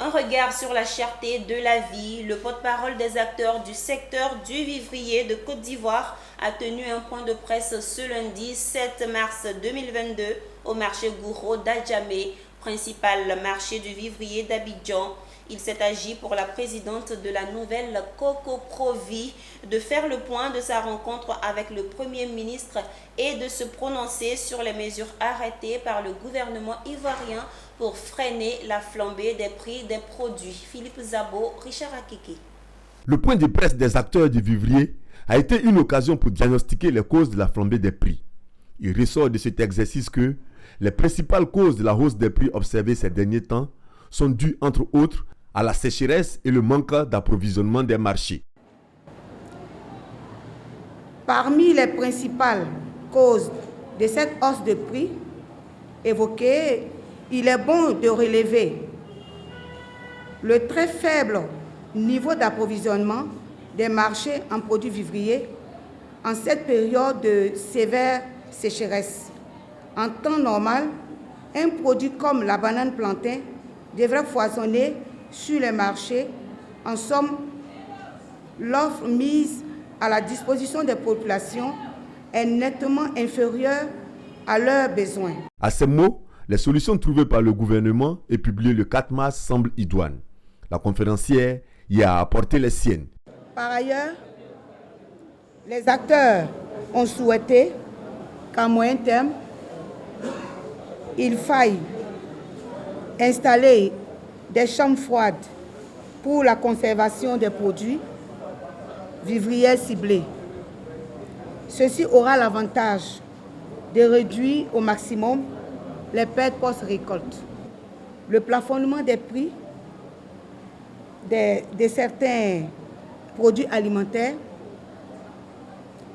Un regard sur la cherté de la vie, le porte-parole des acteurs du secteur du vivrier de Côte d'Ivoire a tenu un point de presse ce lundi 7 mars 2022 au marché Gouro d'Adjamé, principal marché du vivrier d'Abidjan. Il s'est agi pour la présidente de la nouvelle Coco-Provi de faire le point de sa rencontre avec le Premier ministre et de se prononcer sur les mesures arrêtées par le gouvernement ivoirien pour freiner la flambée des prix des produits. Philippe Zabo, Richard Akiki. Le point de presse des acteurs du vivrier a été une occasion pour diagnostiquer les causes de la flambée des prix. Il ressort de cet exercice que les principales causes de la hausse des prix observées ces derniers temps sont dues, entre autres, à la sécheresse et le manque d'approvisionnement des marchés. Parmi les principales causes de cette hausse de prix évoquée, il est bon de relever le très faible niveau d'approvisionnement des marchés en produits vivriers en cette période de sévère sécheresse. En temps normal, un produit comme la banane plantain devrait foisonner sur les marchés. En somme, l'offre mise à la disposition des populations est nettement inférieure à leurs besoins. À ces mots, les solutions trouvées par le gouvernement et publiées le 4 mars semblent idoines. La conférencière y a apporté les siennes. Par ailleurs, les acteurs ont souhaité qu'à moyen terme, il faille installer des chambres froides pour la conservation des produits vivriers ciblés. Ceci aura l'avantage de réduire au maximum les pertes post-récolte. Le plafonnement des prix de certains produits alimentaires,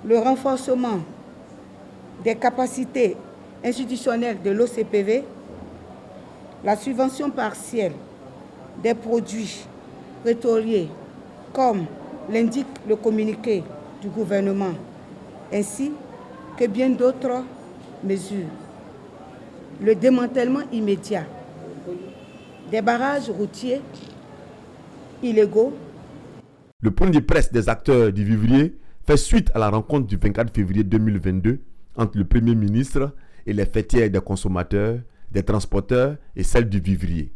le renforcement des capacités institutionnelles de l'OCPV, la subvention partielle des produits pétroliers, comme l'indique le communiqué du gouvernement, ainsi que bien d'autres mesures. Le démantèlement immédiat des barrages routiers illégaux. Le point de presse des acteurs du vivrier fait suite à la rencontre du 24 février 2022 entre le Premier ministre et les fêtières des consommateurs, des transporteurs et celles du vivrier.